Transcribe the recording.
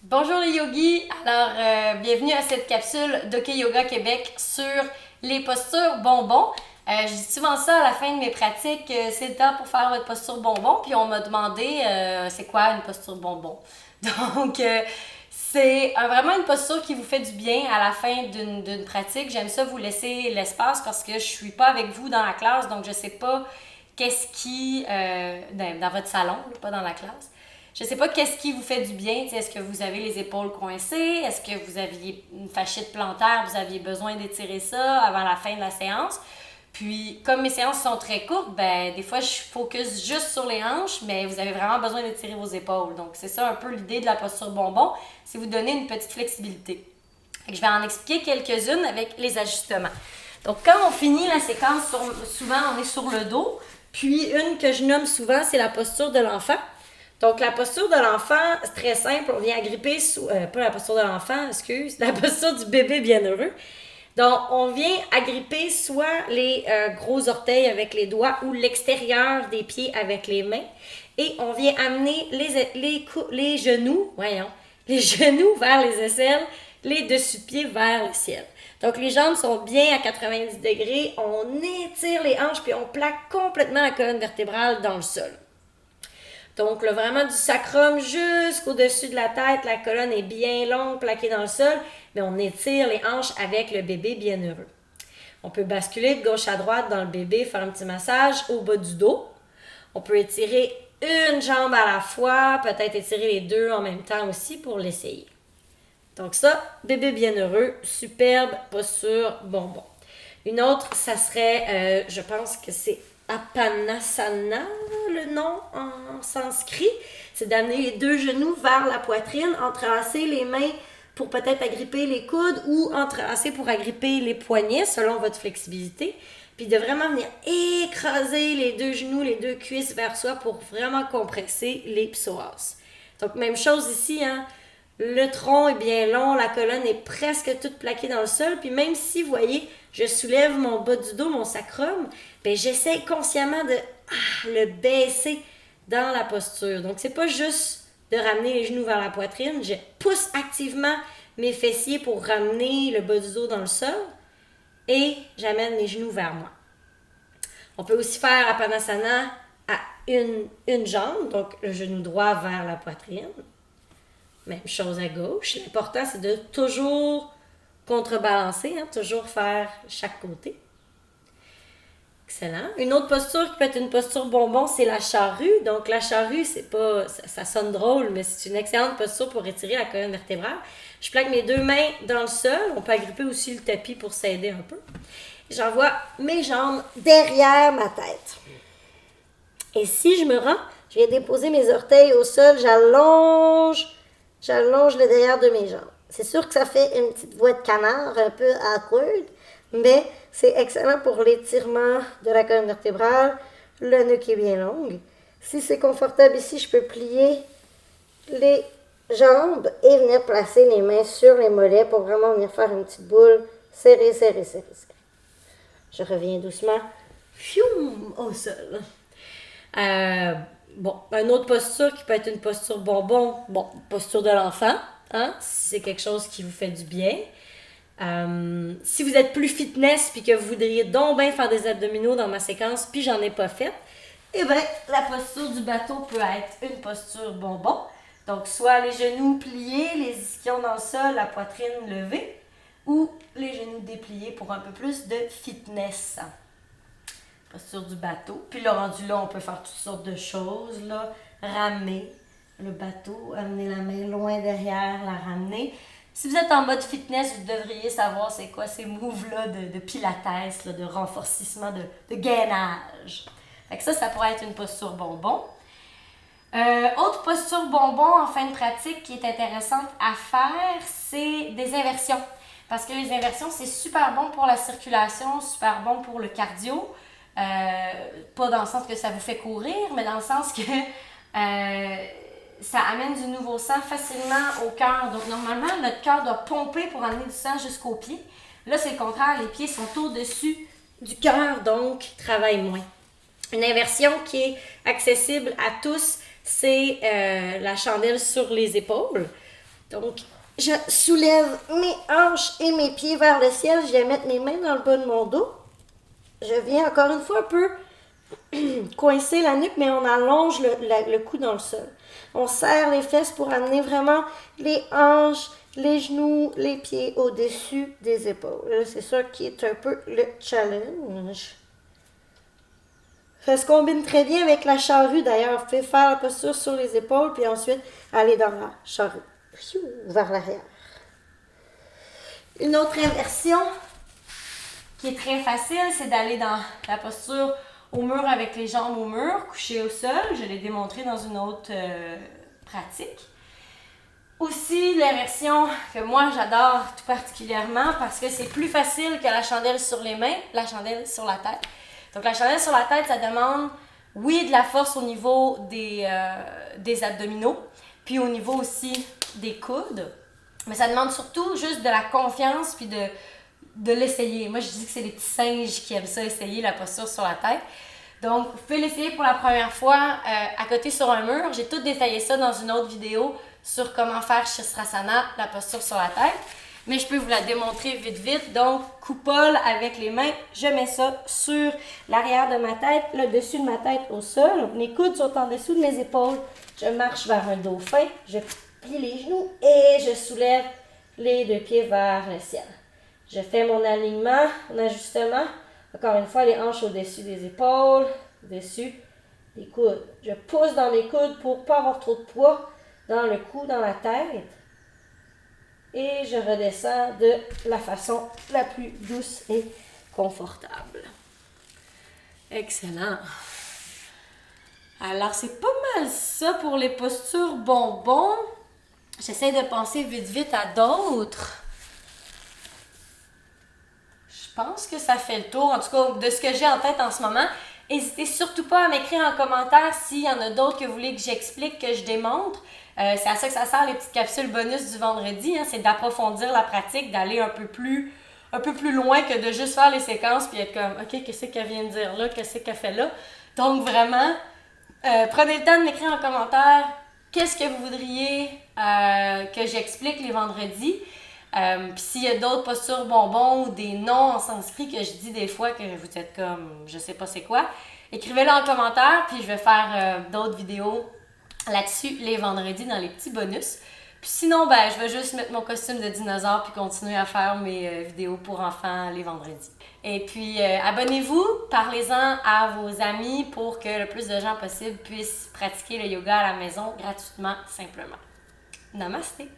Bonjour les yogis! Alors, bienvenue à cette capsule d'Ok Yoga Québec sur les postures bonbons. Je dis souvent ça à la fin de mes pratiques, c'est le temps pour faire votre posture bonbon, puis on m'a demandé c'est quoi une posture bonbon. Donc, c'est vraiment une posture qui vous fait du bien à la fin d'une pratique. J'aime ça vous laisser l'espace parce que je suis pas avec vous dans la classe, donc je sais pas qu'est-ce qui, dans votre salon, pas dans la classe. Je sais pas qu'est-ce qui vous fait du bien. Est-ce que vous avez les épaules coincées? Est-ce que vous aviez une fasciite plantaire? Vous aviez besoin d'étirer ça avant la fin de la séance? Puis, comme mes séances sont très courtes, ben, des fois, je focus juste sur les hanches, mais vous avez vraiment besoin d'étirer vos épaules. Donc, c'est ça un peu l'idée de la posture bonbon, c'est vous donner une petite flexibilité. Fait que je vais en expliquer quelques-unes avec les ajustements. Donc, quand on finit la séquence, souvent, on est sur le dos. Puis, une que je nomme souvent, c'est la posture de l'enfant. Donc, la posture de l'enfant, c'est très simple. On vient agripper pas la posture de l'enfant, excuse, la posture du bébé bienheureux. Donc, on vient agripper soit les gros orteils avec les doigts ou l'extérieur des pieds avec les mains. Et on vient amener les genoux, les genoux vers les aisselles, les dessus de pieds vers le ciel. Donc, les jambes sont bien à 90 degrés. On étire les hanches puis on plaque complètement la colonne vertébrale dans le sol. Donc, là, vraiment du sacrum jusqu'au-dessus de la tête, la colonne est bien longue, plaquée dans le sol, mais on étire les hanches avec le bébé bienheureux. On peut basculer de gauche à droite dans le bébé, faire un petit massage au bas du dos. On peut étirer une jambe à la fois, peut-être étirer les deux en même temps aussi pour l'essayer. Donc ça, bébé bienheureux, superbe posture bonbon. Une autre, ça serait, je pense que c'est Apanasana, le nom en sanskrit. C'est d'amener les deux genoux vers la poitrine, entrelacer les mains pour peut-être agripper les coudes ou entrelacer pour agripper les poignets selon votre flexibilité. Puis de vraiment venir écraser les deux genoux, les deux cuisses vers soi pour vraiment compresser les psoas. Donc même chose ici, hein. Le tronc est bien long, la colonne est presque toute plaquée dans le sol. Puis même si, vous voyez, je soulève mon bas du dos, mon sacrum, ben j'essaie consciemment de le baisser dans la posture. Donc, c'est pas juste de ramener les genoux vers la poitrine. Je pousse activement mes fessiers pour ramener le bas du dos dans le sol et j'amène mes genoux vers moi. On peut aussi faire Apanasana à une jambe, donc le genou droit vers la poitrine. Même chose à gauche. L'important, c'est de toujours contrebalancer, toujours faire chaque côté. Excellent. Une autre posture qui peut être une posture bonbon, c'est la charrue. Donc, la charrue, c'est pas, ça sonne drôle, mais c'est une excellente posture pour étirer la colonne vertébrale. Je plaque mes deux mains dans le sol. On peut agripper aussi le tapis pour s'aider un peu. J'envoie mes jambes derrière ma tête. Et si je me rends, je viens déposer mes orteils au sol, j'allonge le derrière de mes jambes. C'est sûr que ça fait une petite voix de canard, un peu awkward, mais c'est excellent pour l'étirement de la colonne vertébrale, le nuque est bien longue. Si c'est confortable ici, je peux plier les jambes et venir placer les mains sur les mollets pour vraiment venir faire une petite boule serrée, serrée, serrée, serrée. Je reviens doucement au sol. Une autre posture qui peut être une posture bonbon, posture de l'enfant, si c'est quelque chose qui vous fait du bien. Si vous êtes plus fitness puis que vous voudriez donc bien faire des abdominaux dans ma séquence puis j'en ai pas fait, la posture du bateau peut être une posture bonbon. Donc, soit les genoux pliés, les ischions dans le sol, la poitrine levée, ou les genoux dépliés pour un peu plus de fitness. Posture du bateau. Puis là, rendu là, on peut faire toutes sortes de choses, là. Ramer le bateau, amener la main loin derrière, la ramener. Si vous êtes en mode fitness, vous devriez savoir c'est quoi ces moves-là de pilates, là, de renforcissement, de gainage. Fait que ça pourrait être une posture bonbon. Autre posture bonbon en fin de pratique qui est intéressante à faire, c'est des inversions. Parce que les inversions, c'est super bon pour la circulation, super bon pour le cardio. Pas dans le sens que ça vous fait courir, mais dans le sens que ça amène du nouveau sang facilement au cœur. Donc, normalement, notre cœur doit pomper pour amener du sang jusqu'aux pieds. Là, c'est le contraire. Les pieds sont au-dessus du cœur, donc travaillent moins. Une inversion qui est accessible à tous, c'est la chandelle sur les épaules. Donc, je soulève mes hanches et mes pieds vers le ciel. Je vais mettre mes mains dans le bas de mon dos. Je viens encore une fois un peu coincer la nuque, mais on allonge le cou dans le sol. On serre les fesses pour amener vraiment les hanches, les genoux, les pieds au-dessus des épaules. Là, c'est ça qui est un peu le challenge. Ça se combine très bien avec la charrue d'ailleurs. Vous pouvez faire la posture sur les épaules, puis ensuite aller dans la charrue, vers l'arrière. Une autre inversion qui est très facile, c'est d'aller dans la posture au mur avec les jambes au mur, couché au sol. Je l'ai démontré dans une autre pratique. Aussi, l'inversion que moi j'adore tout particulièrement parce que c'est plus facile que la chandelle sur les mains, la chandelle sur la tête. Donc la chandelle sur la tête, ça demande, oui, de la force au niveau des abdominaux, puis au niveau aussi des coudes, mais ça demande surtout juste de la confiance puis de l'essayer. Moi, je dis que c'est les petits singes qui aiment ça, essayer la posture sur la tête. Donc, vous pouvez l'essayer pour la première fois à côté sur un mur. J'ai tout détaillé ça dans une autre vidéo sur comment faire Shirsasana, la posture sur la tête. Mais je peux vous la démontrer vite. Donc, coupole avec les mains. Je mets ça sur l'arrière de ma tête, le dessus de ma tête au sol. Mes coudes sont en dessous de mes épaules. Je marche vers un dauphin. Je plie les genoux et je soulève les deux pieds vers le ciel. Je fais mon alignement, mon ajustement. Encore une fois, les hanches au-dessus des épaules, au-dessus des coudes. Je pousse dans mes coudes pour ne pas avoir trop de poids dans le cou, dans la tête. Et je redescends de la façon la plus douce et confortable. Excellent. Alors, c'est pas mal ça pour les postures bonbons. J'essaie de penser vite à d'autres. Je pense que ça fait le tour, en tout cas, de ce que j'ai en tête en ce moment. N'hésitez surtout pas à m'écrire en commentaire s'il y en a d'autres que vous voulez que j'explique, que je démontre. C'est à ça que ça sert les petites capsules bonus du vendredi. Hein, c'est d'approfondir la pratique, d'aller un peu plus loin que de juste faire les séquences puis être comme « OK, qu'est-ce qu'elle vient de dire là? Qu'est-ce qu'elle fait là? » Donc vraiment, prenez le temps de m'écrire en commentaire qu'est-ce que vous voudriez que j'explique les vendredis. Puis s'il y a d'autres postures bonbons ou des noms en sanskrit que je dis des fois que vous êtes comme je sais pas c'est quoi, écrivez-le en commentaire puis je vais faire d'autres vidéos là-dessus les vendredis dans les petits bonus. Puis sinon, ben, je vais juste mettre mon costume de dinosaure puis continuer à faire mes vidéos pour enfants les vendredis. Et puis, abonnez-vous, parlez-en à vos amis pour que le plus de gens possible puissent pratiquer le yoga à la maison gratuitement, simplement. Namasté!